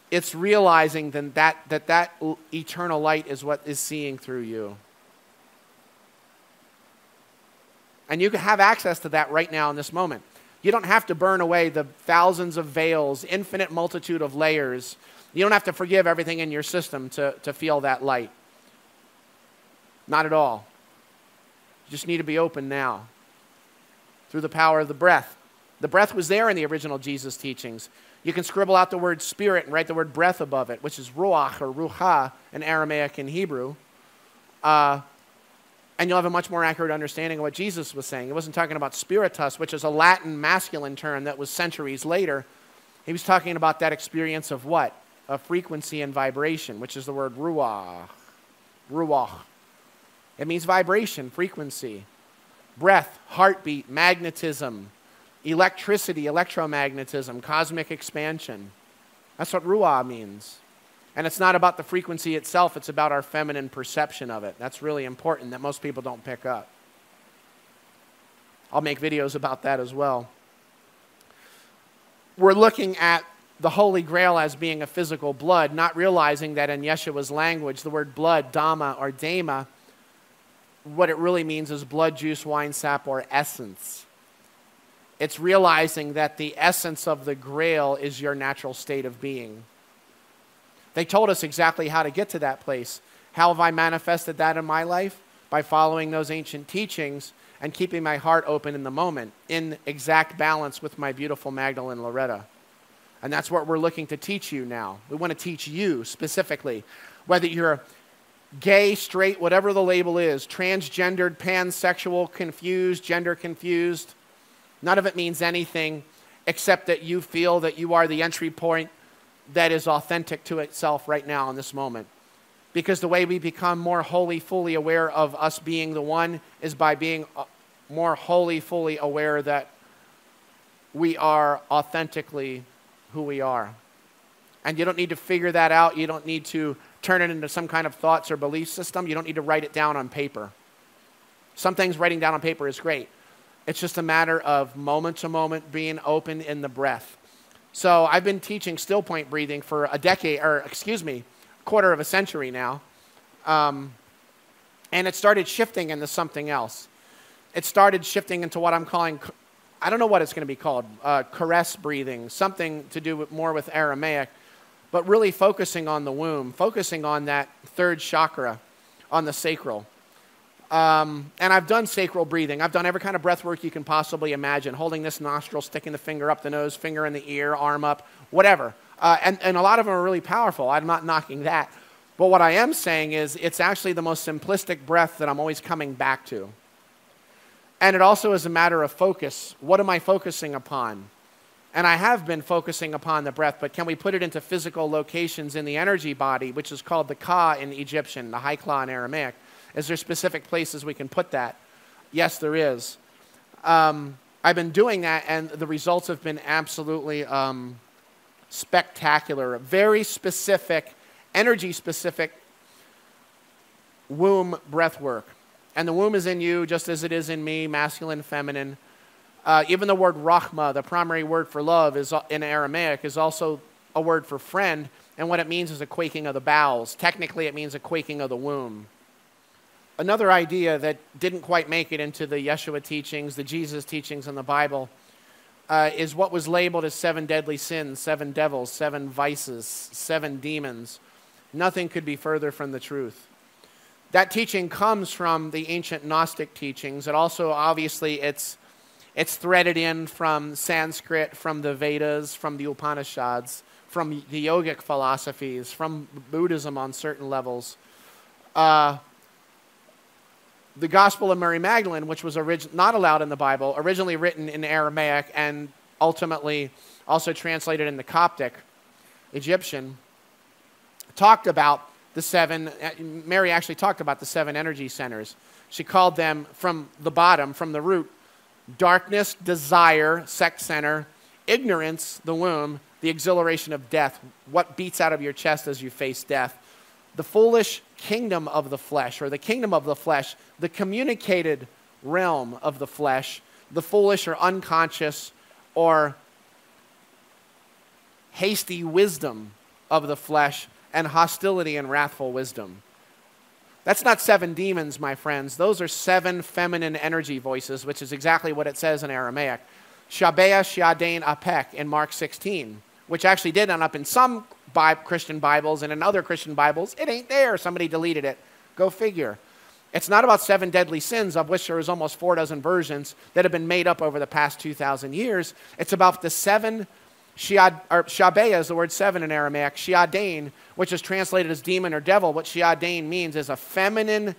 it's realizing then that eternal light is what is seeing through you. And you can have access to that right now in this moment. You don't have to burn away the thousands of veils, infinite multitude of layers. You don't have to forgive everything in your system to feel that light. Not at all. You just need to be open now through the power of the breath. The breath was there in the original Jesus teachings. You can scribble out the word spirit and write the word breath above it, which is ruach or ruha in Aramaic and Hebrew. And you'll have a much more accurate understanding of what Jesus was saying. He wasn't talking about spiritus, which is a Latin masculine term that was centuries later. He was talking about that experience of what? Of frequency and vibration, which is the word ruach. Ruach. It means vibration, frequency. Breath, heartbeat, magnetism, electricity, electromagnetism, cosmic expansion. That's what ruah means. And it's not about the frequency itself, it's about our feminine perception of it. That's really important that most people don't pick up. I'll make videos about that as well. We're looking at the Holy Grail as being a physical blood, not realizing that in Yeshua's language, the word blood, dama or dama, what it really means is blood, juice, wine, sap, or essence. It's realizing that the essence of the Grail is your natural state of being. They told us exactly how to get to that place. How have I manifested that in my life? By following those ancient teachings and keeping my heart open in the moment, in exact balance with my beautiful Magdalene Loretta. And that's what we're looking to teach you now. We want to teach you specifically, whether you're gay, straight, whatever the label is, transgendered, pansexual, confused, gender confused. None of it means anything except that you feel that you are the entry point that is authentic to itself right now in this moment. Because the way we become more wholly, fully aware of us being the one is by being more wholly, fully aware that we are authentically who we are. And you don't need to figure that out. You don't need to turn it into some kind of thoughts or belief system. You don't need to write it down on paper. Some things writing down on paper is great. It's just a matter of moment to moment being open in the breath. So I've been teaching still point breathing for quarter of a century now. And it started shifting into something else. It started shifting into what I'm calling, I don't know what it's going to be called, caress breathing, something to do more with Aramaic, but really focusing on the womb, focusing on that third chakra, on the sacral. And I've done sacral breathing. I've done every kind of breath work you can possibly imagine, holding this nostril, sticking the finger up the nose, finger in the ear, arm up, whatever. And a lot of them are really powerful. I'm not knocking that. But what I am saying is it's actually the most simplistic breath that I'm always coming back to. And it also is a matter of focus. What am I focusing upon? And I have been focusing upon the breath, but can we put it into physical locations in the energy body, which is called the ka in Egyptian, the high kla in Aramaic? Is there specific places we can put that? Yes, there is. I've been doing that, and the results have been absolutely spectacular. Very specific, energy-specific womb breath work. And the womb is in you just as it is in me, masculine, feminine. Even the word rahma, the primary word for love is in Aramaic, is also a word for friend, and what it means is a quaking of the bowels. Technically, it means a quaking of the womb. Another idea that didn't quite make it into the Yeshua teachings, the Jesus teachings in the Bible, is what was labeled as 7 deadly sins, 7 devils, 7 vices, 7 demons. Nothing could be further from the truth. That teaching comes from the ancient Gnostic teachings. It also, obviously, it's threaded in from Sanskrit, from the Vedas, from the Upanishads, from the yogic philosophies, from Buddhism on certain levels. The Gospel of Mary Magdalene, which was not allowed in the Bible, originally written in Aramaic and ultimately also translated into Coptic, Egyptian, talked about the 7, Mary actually talked about the 7 energy centers. She called them from the bottom, from the root, darkness, desire, sex center, ignorance, the womb, the exhilaration of death, what beats out of your chest as you face death, the foolish kingdom of the flesh, or the kingdom of the flesh, the communicated realm of the flesh, the foolish or unconscious or hasty wisdom of the flesh, and hostility and wrathful wisdom. That's not 7 demons, my friends. Those are 7 feminine energy voices, which is exactly what it says in Aramaic. Shabea, Shiadain, Apek in Mark 16, which actually did end up in some Christian Bibles, and in other Christian Bibles, it ain't there. Somebody deleted it. Go figure. It's not about 7 deadly sins, of which there is almost 4 dozen versions that have been made up over the past 2,000 years. It's about the 7 Shabea is the word 7 in Aramaic. Shiadain, which is translated as demon or devil. What Shiadain means is a feminine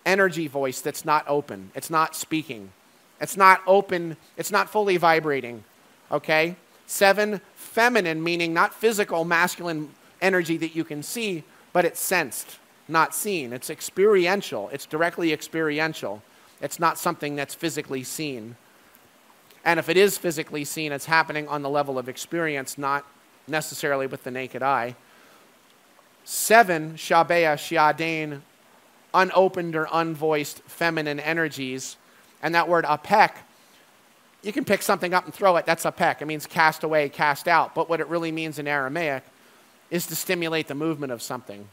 energy voice that's not open. It's not speaking. It's not open. It's not fully vibrating. Okay? 7 feminine, meaning not physical, masculine energy that you can see, but it's sensed, not seen. It's experiential. It's directly experiential. It's not something that's physically seen. And if it is physically seen, it's happening on the level of experience, not necessarily with the naked eye. 7, Shabea, Shiadain, unopened or unvoiced feminine energies. And that word apek, you can pick something up and throw it. That's apek. It means cast away, cast out. But what it really means in Aramaic is to stimulate the movement of something.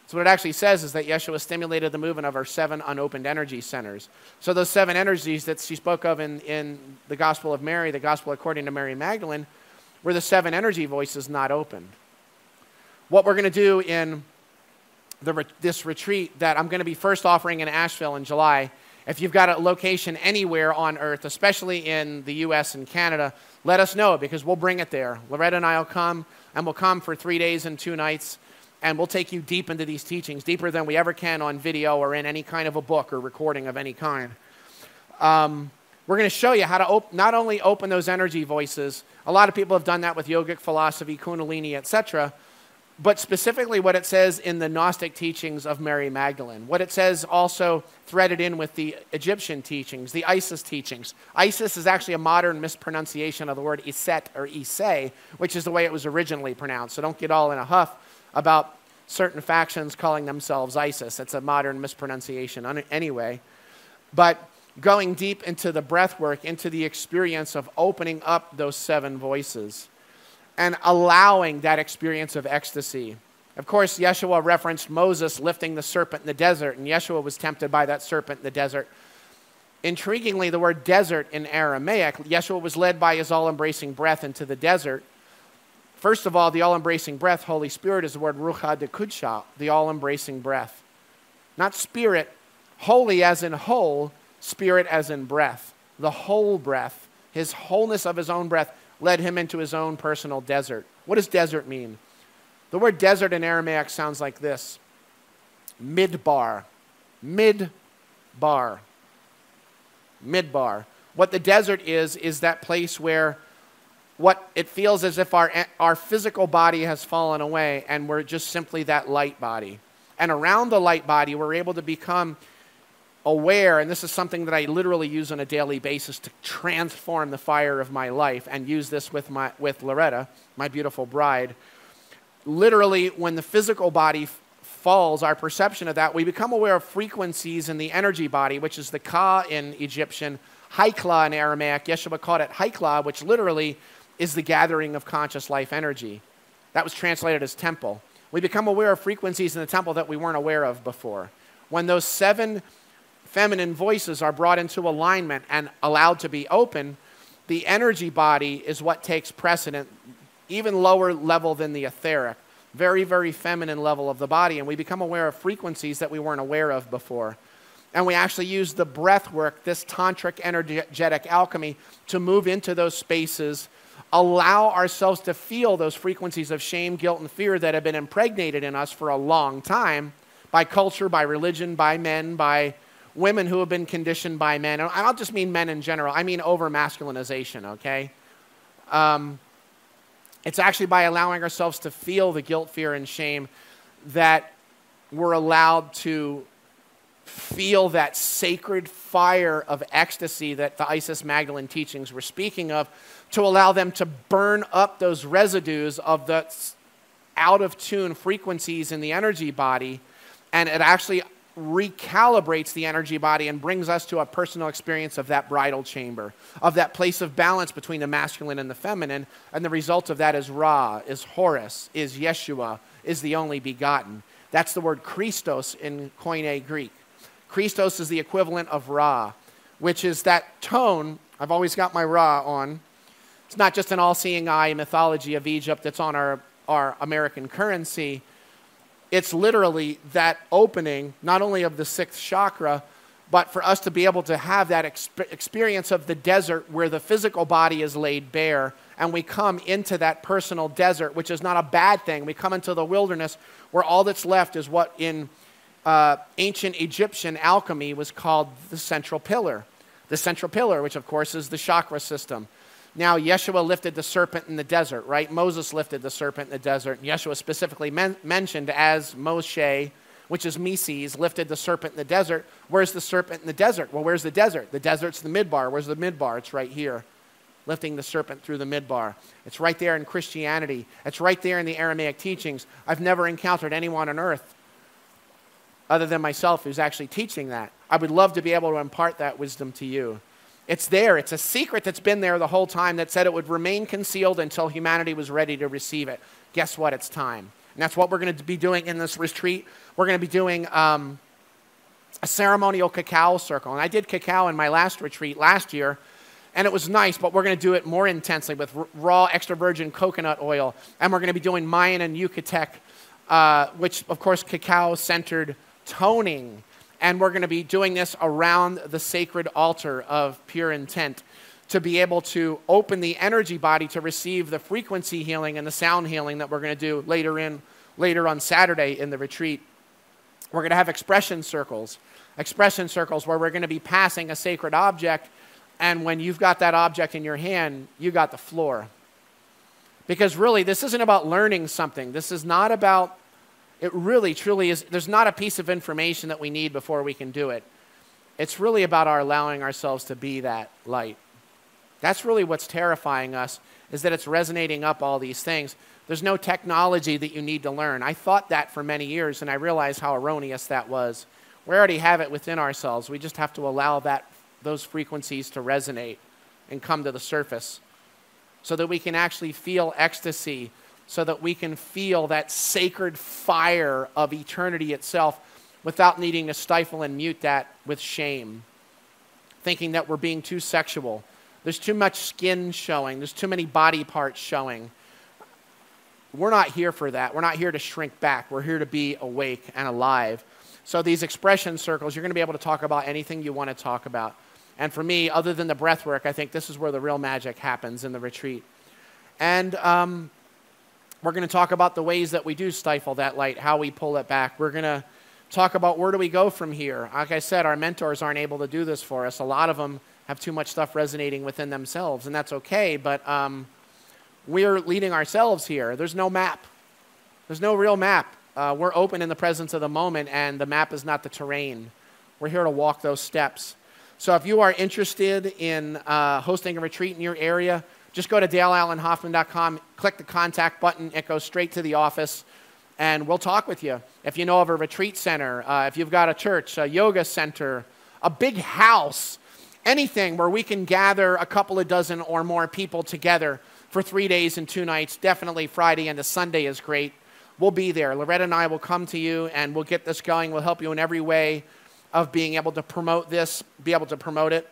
So what it actually says is that Yeshua stimulated the movement of our 7 unopened energy centers. So those 7 energies that she spoke of in the Gospel of Mary, the Gospel according to Mary Magdalene, were the 7 energy voices not opened. What we're going to do in this retreat that I'm going to be first offering in Asheville in July, if you've got a location anywhere on earth, especially in the U.S. and Canada, let us know because we'll bring it there. Loretta and I will come, and we'll come for 3 days and 2 nights. And we'll take you deep into these teachings, deeper than we ever can on video or in any kind of a book or recording of any kind. We're going to show you how to not only open those energy voices. A lot of people have done that with yogic philosophy, Kundalini, etc. But specifically what it says in the Gnostic teachings of Mary Magdalene. What it says also threaded in with the Egyptian teachings, the Isis teachings. Isis is actually a modern mispronunciation of the word Iset or Isay, which is the way it was originally pronounced. So don't get all in a huff about certain factions calling themselves ISIS. It's a modern mispronunciation anyway. But going deep into the breath work, into the experience of opening up those 7 voices and allowing that experience of ecstasy. Of course, Yeshua referenced Moses lifting the serpent in the desert, and Yeshua was tempted by that serpent in the desert. Intriguingly, the word desert in Aramaic, Yeshua was led by his all-embracing breath into the desert. First of all, the all-embracing breath, Holy Spirit, is the word Ruach HaKodesh, the all-embracing breath. Not spirit, holy as in whole, spirit as in breath. The whole breath, his wholeness of his own breath, led him into his own personal desert. What does desert mean? The word desert in Aramaic sounds like this. Midbar. Midbar. Midbar. What the desert is that place where what it feels as if our physical body has fallen away and we're just simply that light body. And around the light body, we're able to become aware, and this is something that I literally use on a daily basis to transform the fire of my life and use this with Loretta, my beautiful bride. Literally, when the physical body falls, our perception of that, we become aware of frequencies in the energy body, which is the Ka in Egyptian, Haikla in Aramaic. Yeshua called it Haikla, which literally is the gathering of conscious life energy. That was translated as temple. We become aware of frequencies in the temple that we weren't aware of before. When those 7 feminine voices are brought into alignment and allowed to be open, the energy body is what takes precedent, even lower level than the etheric, very, very feminine level of the body, and we become aware of frequencies that we weren't aware of before. And we actually use the breath work, this tantric energetic alchemy, to move into those spaces, allow ourselves to feel those frequencies of shame, guilt, and fear that have been impregnated in us for a long time by culture, by religion, by men, by women who have been conditioned by men. And I don't just mean men in general. I mean over-masculinization, okay? It's actually by allowing ourselves to feel the guilt, fear, and shame that we're allowed to feel that sacred fire of ecstasy that the Isis Magdalene teachings were speaking of, to allow them to burn up those residues of the out-of-tune frequencies in the energy body, and it actually recalibrates the energy body and brings us to a personal experience of that bridal chamber, of that place of balance between the masculine and the feminine, and the result of that is Ra, is Horus, is Yeshua, is the only begotten. That's the word Christos in Koine Greek. Christos is the equivalent of Ra, which is that tone I've always got my Ra on. It's not just an all-seeing eye mythology of Egypt that's on our American currency. It's literally that opening, not only of the sixth chakra, but for us to be able to have that experience of the desert where the physical body is laid bare, and we come into that personal desert, which is not a bad thing. We come into the wilderness where all that's left is what in ancient Egyptian alchemy was called the central pillar. The central pillar, which of course is the chakra system. Now, Yeshua lifted the serpent in the desert, right? Moses lifted the serpent in the desert. Yeshua specifically mentioned as Moshe, which is Mises, lifted the serpent in the desert. Where's the serpent in the desert? Well, where's the desert? The desert's the midbar. Where's the midbar? It's right here, lifting the serpent through the midbar. It's right there in Christianity. It's right there in the Aramaic teachings. I've never encountered anyone on earth other than myself who's actually teaching that. I would love to be able to impart that wisdom to you. It's there. It's a secret that's been there the whole time that said it would remain concealed until humanity was ready to receive it. Guess what? It's time. And that's what we're going to be doing in this retreat. We're going to be doing a ceremonial cacao circle. And I did cacao in my last retreat last year, and it was nice, but we're going to do it more intensely with raw extra virgin coconut oil. And we're going to be doing Mayan and Yucatec, which, of course, cacao-centered toning. And we're going to be doing this around the sacred altar of pure intent to be able to open the energy body to receive the frequency healing and the sound healing that we're going to do later on Saturday in the retreat. We're going to have expression circles where we're going to be passing a sacred object, and when you've got that object in your hand, you got the floor. Because really, this isn't about learning something. This is not about... It really, truly is. There's not a piece of information that we need before we can do it. It's really about our allowing ourselves to be that light. That's really what's terrifying us, is that it's resonating up all these things. There's no technology that you need to learn. I thought that for many years, and I realized how erroneous that was. We already have it within ourselves. We just have to allow those frequencies to resonate and come to the surface so that we can actually feel ecstasy, so that we can feel that sacred fire of eternity itself without needing to stifle and mute that with shame, thinking that we're being too sexual. There's too much skin showing. There's too many body parts showing. We're not here for that. We're not here to shrink back. We're here to be awake and alive. So these expression circles, you're going to be able to talk about anything you want to talk about. And for me, other than the breath work, I think this is where the real magic happens in the retreat. And we're going to talk about the ways that we do stifle that light, how we pull it back. We're going to talk about where do we go from here. Like I said, our mentors aren't able to do this for us. A lot of them have too much stuff resonating within themselves, and that's okay, but we're leading ourselves here. There's no map. There's no real map. We're open in the presence of the moment, and the map is not the terrain. We're here to walk those steps. So if you are interested in hosting a retreat in your area, just go to DaleAllenHoffman.com, click the contact button, it goes straight to the office, and we'll talk with you. If you know of a retreat center, if you've got a church, a yoga center, a big house, anything where we can gather a couple of dozen or more people together for 3 days and 2 nights, definitely Friday and a Sunday is great. We'll be there. Loretta and I will come to you, and we'll get this going. We'll help you in every way of being able to promote this, be able to promote it.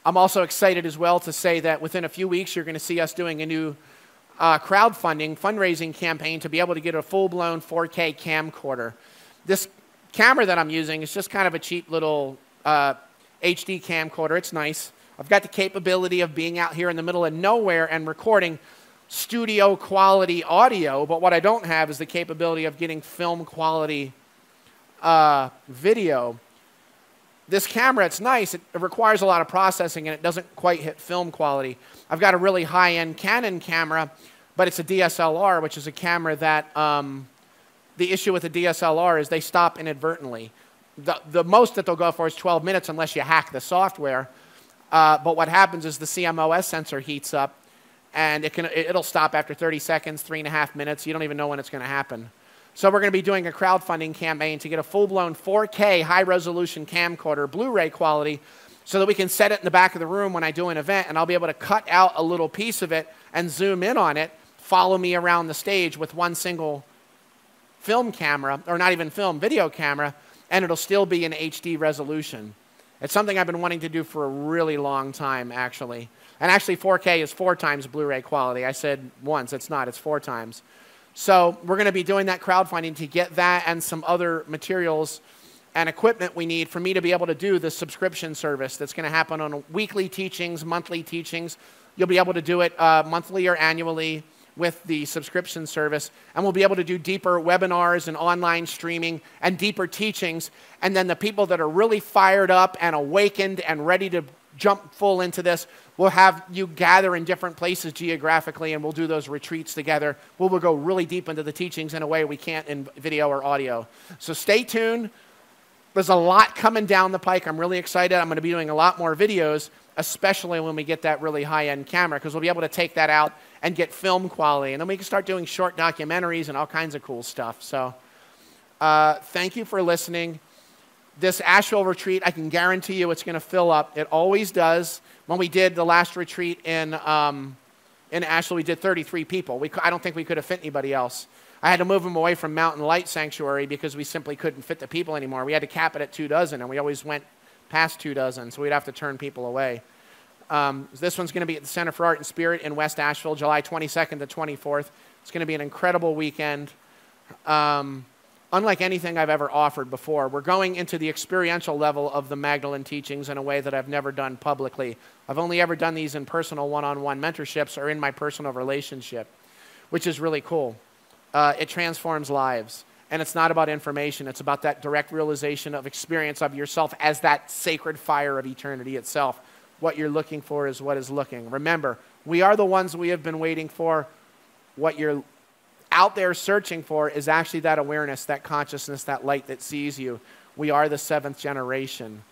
I'm also excited as well to say that within a few weeks, you're going to see us doing a new crowdfunding, fundraising campaign to be able to get a full-blown 4K camcorder. This camera that I'm using is just kind of a cheap little HD camcorder. It's nice. I've got the capability of being out here in the middle of nowhere and recording studio quality audio, but what I don't have is the capability of getting film quality video. This camera, it's nice. It requires a lot of processing, and it doesn't quite hit film quality. I've got a really high-end Canon camera, but it's a DSLR, which is a camera that the issue with the DSLR is they stop inadvertently. The most that they'll go for is 12 minutes unless you hack the software. But what happens is the CMOS sensor heats up, and it'll stop after 30 seconds, 3.5 minutes. You don't even know when it's going to happen. So we're going to be doing a crowdfunding campaign to get a full-blown 4K high-resolution camcorder, Blu-ray quality, so that we can set it in the back of the room when I do an event, and I'll be able to cut out a little piece of it and zoom in on it, follow me around the stage with one single film camera, or not even film, video camera, and it'll still be in HD resolution. It's something I've been wanting to do for a really long time, actually. And actually, 4K is 4 times Blu-ray quality. I said once. It's not. It's 4 times. So we're going to be doing that crowdfunding to get that and some other materials and equipment we need for me to be able to do the subscription service that's going to happen on weekly teachings, monthly teachings. You'll be able to do it monthly or annually with the subscription service, and we'll be able to do deeper webinars and online streaming and deeper teachings. And then the people that are really fired up and awakened and ready to jump full into this, we'll have you gather in different places geographically, and we'll do those retreats together. We'll go really deep into the teachings in a way we can't in video or audio. So stay tuned. There's a lot coming down the pike. I'm really excited. I'm going to be doing a lot more videos, especially when we get that really high-end camera, because we'll be able to take that out and get film quality. And then we can start doing short documentaries and all kinds of cool stuff. So thank you for listening. This Asheville retreat, I can guarantee you it's going to fill up. It always does. When we did the last retreat in Asheville, we did 33 people. I don't think we could have fit anybody else. I had to move them away from Mountain Light Sanctuary because we simply couldn't fit the people anymore. We had to cap it at 24, and we always went past 24, so we'd have to turn people away. This one's going to be at the Center for Art and Spirit in West Asheville, July 22nd to 24th. It's going to be an incredible weekend. Unlike anything I've ever offered before, we're going into the experiential level of the Magdalene teachings in a way that I've never done publicly. I've only ever done these in personal one-on-one mentorships or in my personal relationship, which is really cool. It transforms lives. And it's not about information. It's about that direct realization of experience of yourself as that sacred fire of eternity itself. What you're looking for is what is looking. Remember, we are the ones we have been waiting for. What you're out there searching for is actually that awareness, that consciousness, that light that sees you. We are the 7th generation.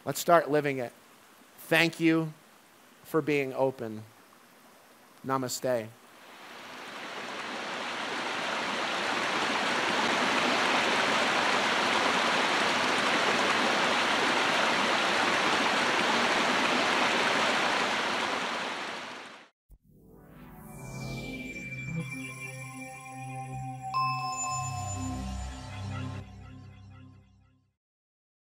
Let's start living it. Thank you for being open. Namaste.